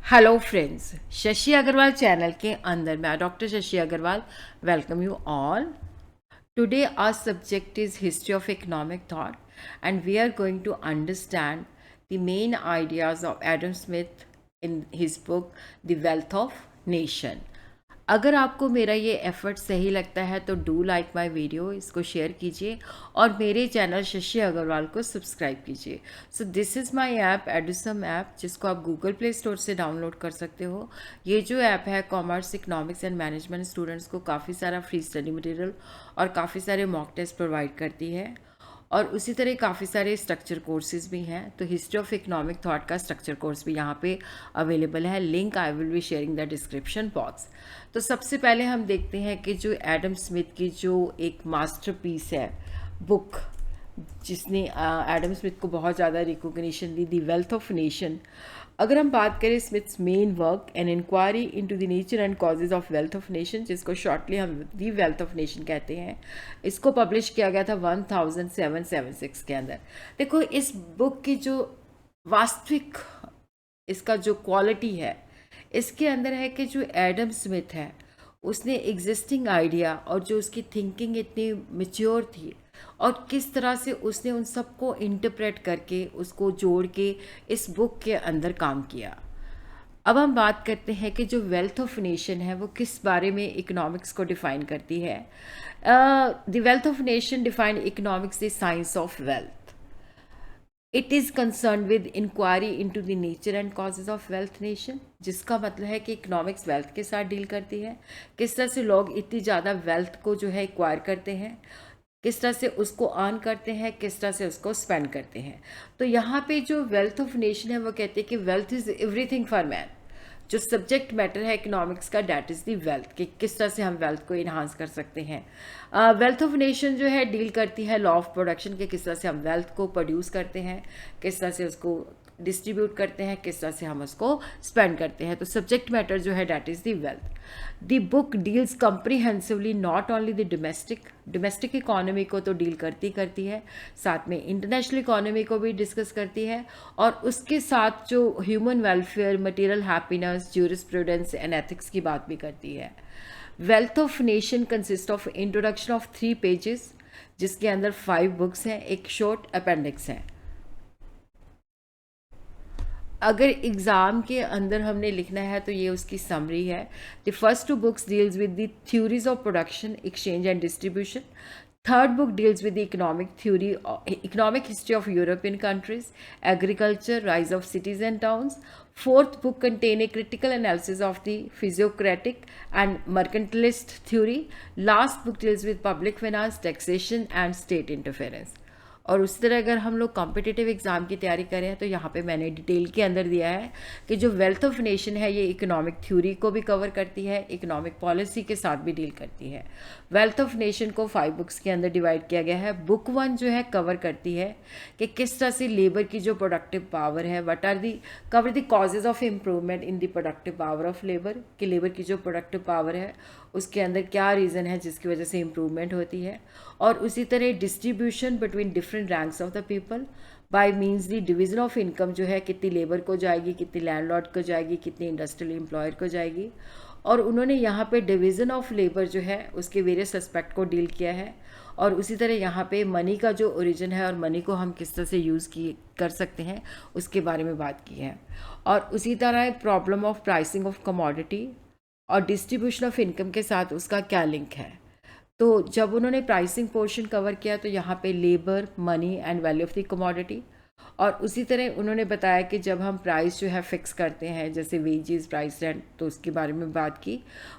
Hello friends, Shashi Agarwal channel के अंदर मैं doctor Shashi Agarwal welcome you all. Today our subject is history of economic thought, and we are going to understand the main ideas of Adam Smith in his book The Wealth of Nation. अगर आपको मेरा ये effort सही लगता है तो do like my video, इसको share कीजिए और मेरे चैनल शशि अग्रवाल को सब्सक्राइब कीजिए. So this is my app Edusum app, जिसको आप गूगल प्ले स्टोर से डाउनलोड कर सकते हो. ये जो ऐप है commerce, economics and management students को काफ़ी सारा फ्री स्टडी मटेरियल और काफ़ी सारे मॉक टेस्ट प्रोवाइड करती है. और उसी तरह काफ़ी सारे स्ट्रक्चर कोर्सेज भी हैं. तो हिस्ट्री ऑफ इकोनॉमिक थॉट का स्ट्रक्चर कोर्स भी यहाँ पे अवेलेबल है. Link I will be sharing the description box. तो सबसे पहले हम देखते हैं कि जो एडम स्मिथ की जो एक मास्टरपीस है बुक, जिसने एडम स्मिथ को बहुत ज़्यादा रिकॉग्निशन दी, दी वेल्थ ऑफ नेशन. अगर हम बात करें Smith's main work an inquiry into the nature and causes of wealth of nation, जिसको शॉर्टली हम दी वेल्थ ऑफ नेशन कहते हैं, इसको पब्लिश किया गया था 1776 के अंदर. देखो, इस बुक की जो वास्तविक इसका जो क्वालिटी है, इसके अंदर है कि जो एडम स्मिथ है उसने एग्जिस्टिंग आइडिया और जो उसकी थिंकिंग इतनी मेच्योर थी और किस तरह से उसने उन सबको इंटरप्रेट करके उसको जोड़ के इस बुक के अंदर काम किया. अब हम बात करते हैं कि जो वेल्थ ऑफ नेशन है वो किस बारे में इकोनॉमिक्स को डिफाइन करती है. The wealth of nation define economics the science of wealth. It is concern with inquiry into the nature and causes of wealth nation, जिसका मतलब है कि इकोनॉमिक्स वेल्थ के साथ डील करती है. किस तरह से लोग इतनी ज़्यादा वेल्थ को जो है एक्वायर करते हैं, किस तरह से उसको अर्न करते हैं, किस तरह से उसको स्पेंड करते हैं. तो यहाँ पे जो वेल्थ ऑफ नेशन है वो कहते हैं कि wealth is everything for man. जो सब्जेक्ट मैटर है इकोनॉमिक्स का, डैट इज़ दी वेल्थ, कि किस तरह से हम वेल्थ को इन्हांस कर सकते हैं. वेल्थ ऑफ नेशन जो है डील करती है लॉ ऑफ प्रोडक्शन के, किस तरह से हम वेल्थ को प्रोड्यूस करते हैं, किस तरह से उसको डिस्ट्रीब्यूट करते हैं, किस तरह से हम उसको स्पेंड करते हैं. तो सब्जेक्ट मैटर जो है that is the wealth. The book deals comprehensively not only the domestic economy को तो डील करती है, साथ में इंटरनेशनल इकोनॉमी को भी डिस्कस करती है, और उसके साथ जो human welfare, material happiness, jurisprudence and ethics की बात भी करती है. Wealth of nation consist of introduction of 3 pages, जिसके अंदर 5 बुक्स हैं, एक शॉर्ट अपेंडिक्स है. अगर एग्ज़ाम के अंदर हमने लिखना है तो ये उसकी समरी है. The first 2 books deals with the theories of production, exchange and distribution. Third book deals with the economic history of European countries, agriculture, rise of cities and towns. Fourth book contain a critical analysis of the physiocratic and mercantilist theory. Last book deals with public finance, taxation and state interference. और उसी तरह अगर हम लोग competitive exam की तैयारी करें तो यहाँ पे मैंने डिटेल के अंदर दिया है कि जो वेल्थ ऑफ नेशन है ये इकोनॉमिक थ्योरी को भी कवर करती है, इकोनॉमिक पॉलिसी के साथ भी डील करती है. वेल्थ ऑफ नेशन को 5 बुक्स के अंदर डिवाइड किया गया है. बुक 1 जो है कवर करती है कि किस तरह से लेबर की जो प्रोडक्टिव पावर है, what are the cover the causes of improvement in the productive power of labour, कि लेबर की जो प्रोडक्टिव पावर है उसके अंदर क्या रीज़न है जिसकी वजह से इम्प्रूवमेंट होती है. और उसी तरह distribution between different ranks of the people bye means the division of income, जो है कितनी लेबर को जाएगी, कितनी लैंडलॉर्ड को जाएगी, कितनी इंडस्ट्रियल एम्प्लॉयर को जाएगी. और उन्होंने यहाँ पे डिवीज़न ऑफ लेबर जो है उसके वेरियस एस्पेक्ट को डील किया है. और उसी तरह यहाँ पे मनी का जो ओरिजिन है और मनी को हम किस तरह से यूज़ कर सकते हैं उसके बारे में बात की है. और उसी तरह problem of pricing of commodity और डिस्ट्रीब्यूशन ऑफ इनकम के साथ उसका क्या लिंक है. तो जब उन्होंने प्राइसिंग पोर्शन कवर किया तो यहाँ पे labour, money and value of the commodity. और उसी तरह उन्होंने बताया कि जब हम प्राइस जो है फिक्स करते हैं, जैसे वेजेस, प्राइस, रेंट, तो उसके बारे में बात की.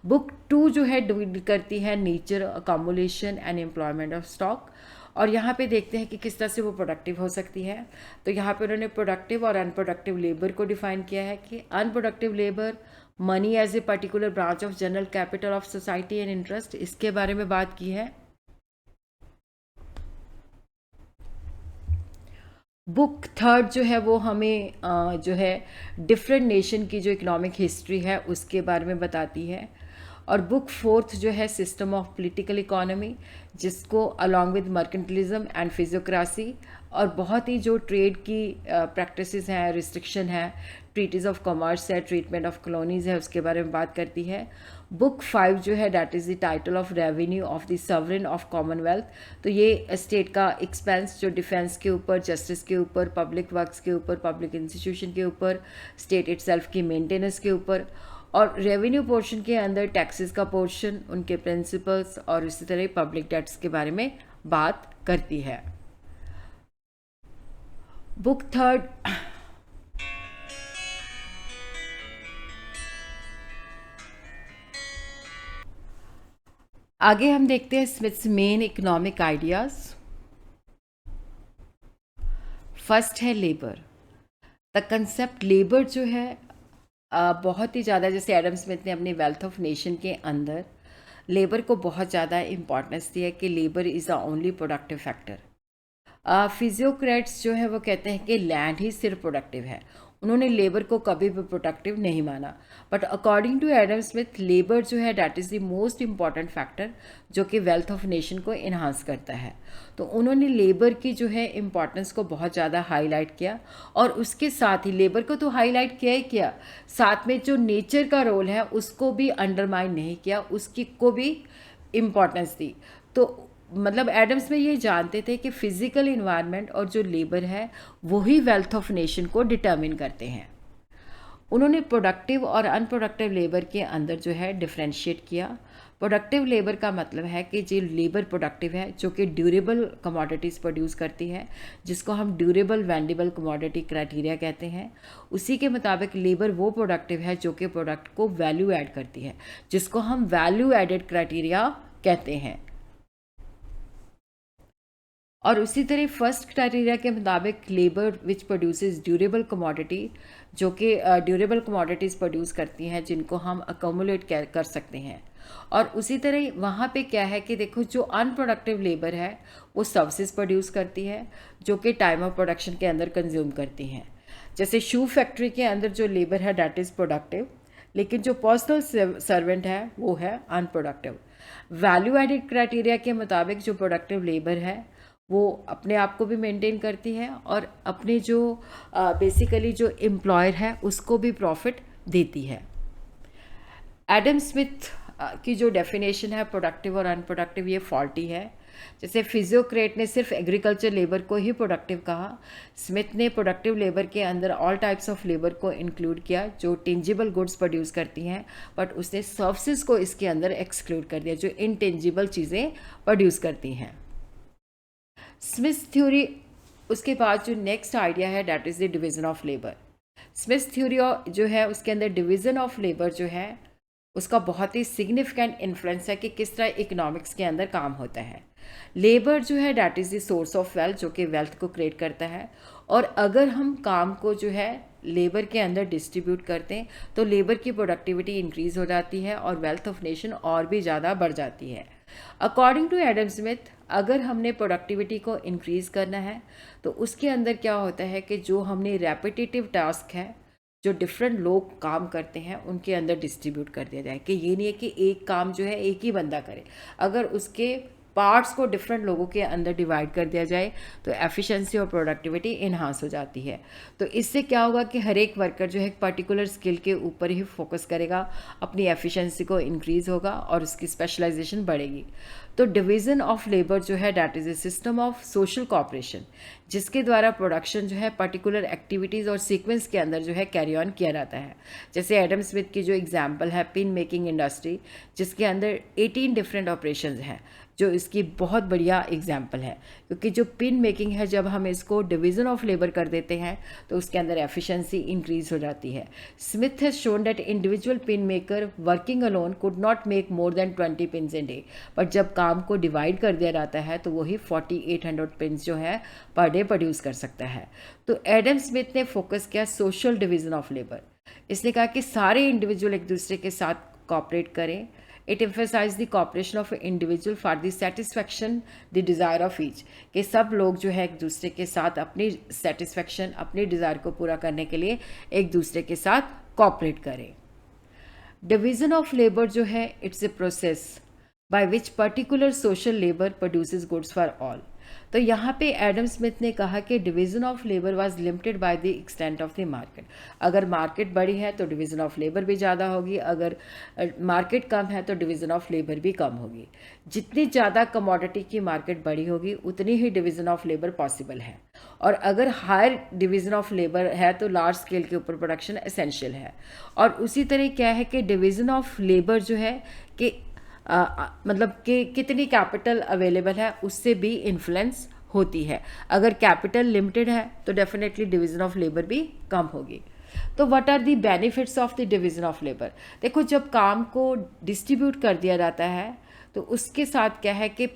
बुक 2 जो है डील करती है nature, accumulation and employment of stock. और यहाँ पे देखते हैं कि किस तरह से वो प्रोडक्टिव हो सकती है. तो यहाँ पे उन्होंने प्रोडक्टिव और अनप्रोडक्टिव लेबर को डिफाइन किया है कि unproductive labour, money as a particular branch of general capital of society and interest, इसके बारे में बात की है. बुक 3 जो है वो हमें जो है डिफरेंट नेशन की जो इकोनॉमिक हिस्ट्री है उसके बारे में बताती है. और बुक फोर्थ जो है सिस्टम ऑफ पॉलिटिकल इकोनॉमी, जिसको अलॉन्ग विद मर्केंटलिज्म एंड फिजियोक्रासी और बहुत ही जो ट्रेड की प्रैक्टिसेस हैं, रिस्ट्रिक्शन है, ट्रीटीज ऑफ कॉमर्स है, ट्रीटमेंट ऑफ कॉलोनीज है, उसके बारे में बात करती है। बुक 5 जो है that is the title of revenue of the sovereign of Commonwealth. तो ये स्टेट का एक्सपेंस जो डिफेंस के ऊपर, जस्टिस के ऊपर, पब्लिक वर्क्स के ऊपर, पब्लिक इंस्टीट्यूशन के ऊपर, स्टेट इटसेल्फ की मेंटेनेंस के ऊपर, और रेवेन्यू पोर्शन के अंदर टैक्सेस का पोर्शन, उनके प्रिंसिपल्स और इसी तरह पब्लिक डेट्स के बारे में बात करती है। बुक 3 आगे हम देखते हैं Smiths main economic ideas. First है लेबर। द कंसेप्ट लेबर जो है बहुत ही ज़्यादा, जैसे एडम स्मिथ ने अपनी वेल्थ ऑफ नेशन के अंदर लेबर को बहुत ज़्यादा इम्पॉर्टेंस दी है कि labour is the only productive factor. Physiocrats जो है वो कहते हैं कि लैंड ही सिर्फ प्रोडक्टिव है, उन्होंने लेबर को कभी भी प्रोडक्टिव नहीं माना। But according to Adam Smith labour जो है that is the most important factor जो कि वेल्थ ऑफ नेशन को इन्हांस करता है। तो उन्होंने लेबर की जो है इम्पॉर्टेंस को बहुत ज़्यादा हाईलाइट किया, और उसके साथ ही लेबर को तो हाईलाइट किया ही किया, साथ में जो नेचर का रोल है उसको भी अंडरमाइन नहीं किया, उसकी को भी इम्पॉर्टेंस दी। तो मतलब एडम्स में ये जानते थे कि फिजिकल इन्वायरमेंट और जो लेबर है वही वेल्थ ऑफ नेशन को डिटर्मिन करते हैं। उन्होंने प्रोडक्टिव और अनप्रोडक्टिव लेबर के अंदर जो है डिफ्रेंशिएट किया। प्रोडक्टिव लेबर का मतलब है कि जो लेबर प्रोडक्टिव है, जो कि ड्यूरेबल कमोडिटीज़ प्रोड्यूस करती है, जिसको हम ड्यूरेबल वेंडेबल कमोडिटी क्राइटेरिया कहते हैं, उसी के मुताबिक लेबर वो प्रोडक्टिव है जो कि प्रोडक्ट को वैल्यू ऐड करती है, जिसको हम वैल्यू एडेड क्राइटेरिया कहते हैं। और उसी तरह फर्स्ट क्राइटेरिया के मुताबिक labour which produces durable commodity, जो कि ड्यूरेबल कमोडिटीज़ प्रोड्यूस करती हैं जिनको हम अकोमुलेट कर सकते हैं। और उसी तरह वहाँ पे क्या है कि देखो जो अनप्रोडक्टिव लेबर है वो सर्विसेज प्रोड्यूस करती है जो कि टाइम ऑफ प्रोडक्शन के अंदर कंज्यूम करती हैं। जैसे शू फैक्ट्री के अंदर जो लेबर है डैट इज़ प्रोडक्टिव, लेकिन जो पर्सनल सर्वेंट है वो है अनप्रोडक्टिव। वैल्यू एडिड क्राइटेरिया के मुताबिक जो प्रोडक्टिव लेबर है वो अपने आप को भी मेंटेन करती है और अपने जो बेसिकली जो एम्प्लॉयर है उसको भी प्रॉफिट देती है। एडम स्मिथ की जो डेफिनेशन है प्रोडक्टिव और अनप्रोडक्टिव ये फॉल्टी है। जैसे फिजियोक्रेट ने सिर्फ एग्रीकल्चर लेबर को ही प्रोडक्टिव कहा, स्मिथ ने प्रोडक्टिव लेबर के अंदर ऑल टाइप्स ऑफ लेबर को इंक्लूड किया जो टेंजिबल गुड्स प्रोड्यूस करती हैं, बट उसने सर्विसेज को इसके अंदर एक्सक्लूड कर दिया जो इनटेंजिबल चीज़ें प्रोड्यूस करती हैं। स्मिथ थ्योरी, उसके बाद जो नेक्स्ट आइडिया है that is the division of labour. Smith theory जो है उसके अंदर डिवीज़न ऑफ लेबर जो है उसका बहुत ही सिग्निफिकेंट इन्फ्लुएंस है कि किस तरह इकोनॉमिक्स के अंदर काम होता है। लेबर जो है that is the source of wealth, जो कि वेल्थ को क्रिएट करता है, और अगर हम काम को जो है लेबर के अंदर डिस्ट्रीब्यूट करते हैं तो लेबर की प्रोडक्टिविटी इंक्रीज़ हो जाती है और वेल्थ ऑफ नेशन और भी ज़्यादा बढ़ जाती है। अकॉर्डिंग टू एडम स्मिथ अगर हमने प्रोडक्टिविटी को इंक्रीज़ करना है तो उसके अंदर क्या होता है कि जो हमने रेपिटेटिव टास्क है जो डिफरेंट लोग काम करते हैं उनके अंदर डिस्ट्रीब्यूट कर दिया जाए, कि ये नहीं है कि एक काम जो है एक ही बंदा करे, अगर उसके पार्ट्स को डिफरेंट लोगों के अंदर डिवाइड कर दिया जाए तो एफिशिएंसी और प्रोडक्टिविटी इन्हांस हो जाती है। तो इससे क्या होगा कि हर एक वर्कर जो है एक पर्टिकुलर स्किल के ऊपर ही फोकस करेगा, अपनी एफिशिएंसी को इंक्रीज़ होगा और उसकी स्पेशलाइजेशन बढ़ेगी। तो डिवीज़न ऑफ लेबर जो है that is a system of social cooperation, जिसके द्वारा प्रोडक्शन जो है पर्टिकुलर एक्टिविटीज़ और सीक्वेंस के अंदर जो है कैरी ऑन किया जाता है। जैसे एडम स्मिथ की जो एग्जांपल है पिन मेकिंग इंडस्ट्री, जिसके अंदर 18 डिफरेंट ऑपरेशंस हैं, जो इसकी बहुत बढ़िया एग्जाम्पल है, क्योंकि जो पिन मेकिंग है जब हम इसको डिवीज़न ऑफ लेबर कर देते हैं तो उसके अंदर एफिशिएंसी इंक्रीज हो जाती है। Smith has shown that individual pin maker working alone could not make more than 20 pins in day, but जब काम को डिवाइड कर दिया जाता है तो वही 4800 पिन्स जो है पर डे प्रोड्यूस कर सकता है। तो एडम स्मिथ ने फोकस किया सोशल डिवीज़न ऑफ लेबर। इसने कहा कि सारे इंडिविजुअल एक दूसरे के साथ कॉपरेट करें। It emphasize the cooperation of individual for the satisfaction the desire of each, कि सब लोग जो है एक दूसरे के साथ अपनी सेटिस्फैक्शन, अपने डिज़ायर को पूरा करने के लिए एक दूसरे के साथ कॉपरेट करें। डिवीजन ऑफ लेबर जो है it's a process by which particular social labour produces goods for all. तो यहाँ पे एडम स्मिथ ने कहा कि division of labour was limited by the extent of the market. अगर मार्केट बड़ी है तो डिवीजन ऑफ लेबर भी ज़्यादा होगी, अगर मार्केट कम है तो डिवीजन ऑफ लेबर भी कम होगी। जितनी ज़्यादा कमोडिटी की मार्केट बड़ी होगी उतनी ही डिवीजन ऑफ लेबर पॉसिबल है, और अगर हायर डिवीजन ऑफ लेबर है तो लार्ज स्केल के ऊपर प्रोडक्शन एसेंशियल है। और उसी तरह क्या है कि डिवीजन ऑफ लेबर जो है कि मतलब कि कितनी कैपिटल अवेलेबल है उससे भी इन्फ्लुएंस होती है। अगर कैपिटल लिमिटेड है तो डेफिनेटली डिवीजन ऑफ लेबर भी कम होगी। तो what are the benefits of the division of labour? देखो, जब काम को डिस्ट्रीब्यूट कर दिया जाता है तो उसके साथ क्या है कि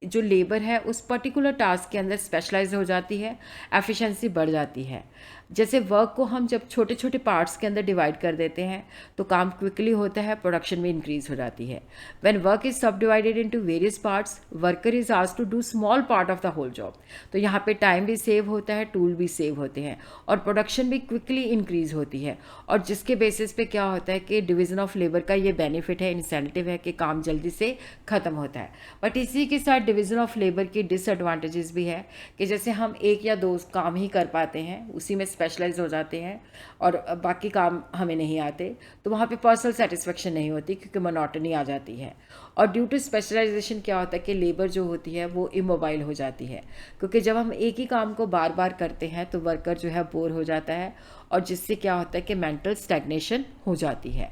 जो लेबर है उस पर्टिकुलर टास्क के अंदर स्पेशलाइज हो जाती है, एफिशिएंसी बढ़ जाती है। जैसे वर्क को हम जब छोटे छोटे पार्ट्स के अंदर डिवाइड कर देते हैं तो काम क्विकली होता है, प्रोडक्शन में इंक्रीज हो जाती है। When work is subdivided into various parts, worker is asked to do small part of the whole job. तो यहाँ पे टाइम भी सेव होता है, टूल भी सेव होते हैं, और प्रोडक्शन भी क्विकली इंक्रीज होती है। और जिसके बेसिस पे क्या होता है कि डिवीजन ऑफ लेबर का ये बेनिफिट है, इंसेंटिव है कि काम जल्दी से ख़त्म होता है। बट इसी के साथ डिवीजन ऑफ लेबर की डिसएडवांटेजेस भी है कि जैसे हम एक या दो काम ही कर पाते हैं, उसी में स्पेशलाइज हो जाते हैं और बाकी काम हमें नहीं आते, तो वहाँ पे पर्सनल सेटिस्फेक्शन नहीं होती क्योंकि मोनोटनी आ जाती है। और ड्यू टू स्पेशलाइजेशन क्या होता है कि लेबर जो होती है वो इमोबाइल हो जाती है, क्योंकि जब हम एक ही काम को बार बार करते हैं तो वर्कर जो है बोर हो जाता है, और जिससे क्या होता है कि मेंटल स्टैग्नेशन हो जाती है।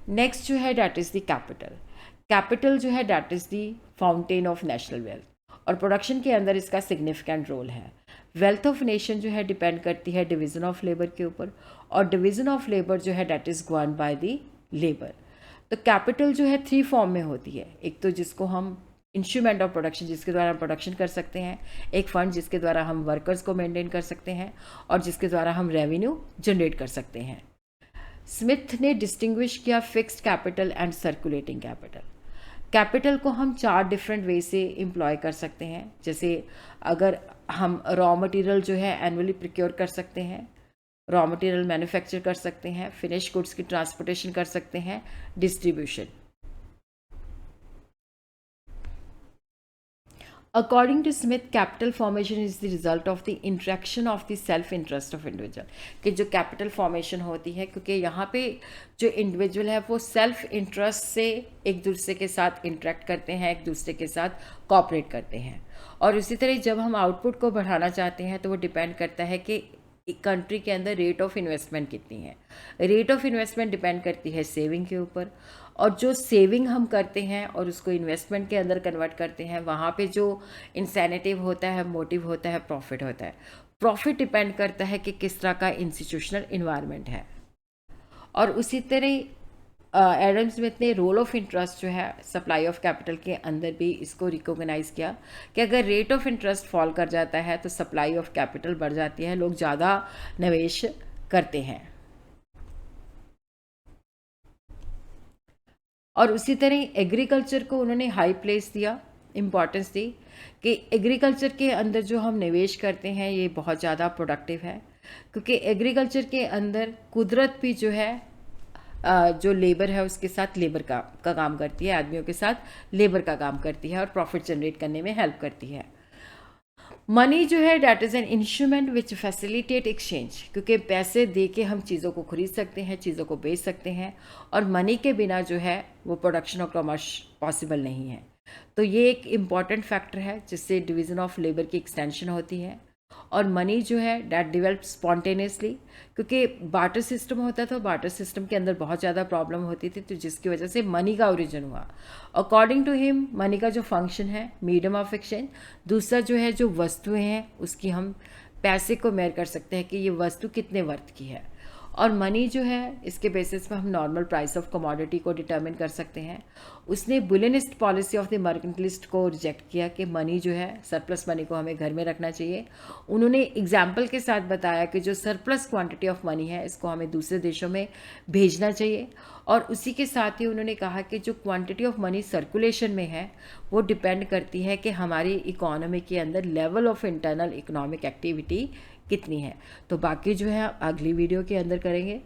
नेक्स्ट जो है that is the capital. Capital जो है that is the fountain of national wealth, और प्रोडक्शन के अंदर इसका सिग्निफिकेंट रोल है। वेल्थ ऑफ नेशन जो है डिपेंड करती है डिवीजन ऑफ लेबर के ऊपर, और डिवीजन ऑफ लेबर जो है that is govern by the labour. तो कैपिटल जो है 3 फॉर्म में होती है। एक तो जिसको हम इंस्ट्रूमेंट ऑफ प्रोडक्शन, जिसके द्वारा हम प्रोडक्शन कर सकते हैं, एक फंड जिसके द्वारा हम वर्कर्स को मेंटेन कर सकते हैं, और जिसके द्वारा हम रेवेन्यू जनरेट कर सकते हैं। स्मिथ ने डिस्टिंग्विश किया fixed capital and circulating capital. Capital को हम 4 डिफरेंट वे से एम्प्लॉय कर सकते हैं। जैसे अगर हम रॉ मटेरियल जो है एनुअली प्रिक्योर कर सकते हैं, रॉ मटेरियल मैन्युफैक्चर कर सकते हैं, फिनिश गुड्स की ट्रांसपोर्टेशन कर सकते हैं, distribution. According to Smith, capital formation is the result of the interaction of the self interest of individual। कि जो कैपिटल फॉर्मेशन होती है, क्योंकि यहाँ पे जो इंडिविजुअल है वो सेल्फ इंटरेस्ट से एक दूसरे के साथ इंटरेक्ट करते हैं, एक दूसरे के साथ कोऑपरेट करते हैं। और उसी तरह जब हम आउटपुट को बढ़ाना चाहते हैं तो वो डिपेंड करता है कि एक कंट्री के अंदर रेट ऑफ इन्वेस्टमेंट कितनी है। रेट ऑफ इन्वेस्टमेंट डिपेंड करती है सेविंग के ऊपर, और जो सेविंग हम करते हैं और उसको इन्वेस्टमेंट के अंदर कन्वर्ट करते हैं, वहाँ पे जो इंसेंटिव होता है, मोटिव होता है, प्रॉफिट होता है। प्रॉफिट डिपेंड करता है कि किस तरह का इंस्टीट्यूशनल इन्वायरमेंट है। और उसी तरह एडम स्मिथ ने रोल ऑफ इंटरेस्ट जो है सप्लाई ऑफ कैपिटल के अंदर भी इसको रिकॉग्नाइज किया कि अगर रेट ऑफ इंटरेस्ट फॉल कर जाता है तो सप्लाई ऑफ कैपिटल बढ़ जाती है, लोग ज़्यादा निवेश करते हैं। और उसी तरह एग्रीकल्चर को उन्होंने हाई प्लेस दिया, इम्पॉर्टेंस दी कि एग्रीकल्चर के अंदर जो हम निवेश करते हैं ये बहुत ज़्यादा प्रोडक्टिव है, क्योंकि एग्रीकल्चर के अंदर कुदरत भी जो है जो लेबर है उसके साथ लेबर का काम करती है, आदमियों के साथ लेबर का काम करती है और प्रॉफिट जनरेट करने में हेल्प करती है। मनी जो है that is an instrument which facilitate exchange, क्योंकि पैसे दे के हम चीज़ों को खरीद सकते हैं, चीज़ों को बेच सकते हैं, और मनी के बिना जो है वो प्रोडक्शन और कॉमर्स पॉसिबल नहीं है। तो ये एक इम्पॉर्टेंट फैक्टर है जिससे डिवीज़न ऑफ लेबर की एक्सटेंशन होती है। और मनी जो है डैट डिवेल्प स्पॉन्टेनियसली, क्योंकि बार्टर सिस्टम होता था, बार्टर सिस्टम के अंदर बहुत ज़्यादा प्रॉब्लम होती थी, तो जिसकी वजह से मनी का ओरिजिन हुआ। अकॉर्डिंग टू हिम मनी का जो फंक्शन है मीडियम ऑफ एक्सचेंज, दूसरा जो है जो वस्तुएं हैं उसकी हम पैसे को मेयर कर सकते हैं कि ये वस्तु कितने वर्थ की है, और मनी जो है इसके बेसिस पर हम नॉर्मल प्राइस ऑफ कमोडिटी को डिटरमिन कर सकते हैं। उसने बुलियनिस्ट पॉलिसी ऑफ द मर्केंटलिस्ट को रिजेक्ट किया कि मनी जो है सरप्लस मनी को हमें घर में रखना चाहिए। उन्होंने एग्जाम्पल के साथ बताया कि जो सरप्लस क्वांटिटी ऑफ मनी है इसको हमें दूसरे देशों में भेजना चाहिए, और उसी के साथ ही उन्होंने कहा कि जो क्वांटिटी ऑफ मनी सर्कुलेशन में है वो डिपेंड करती है कि हमारी इकोनॉमी के अंदर level of internal economic activity कितनी है। तो बाकी जो है अगली वीडियो के अंदर करेंगे।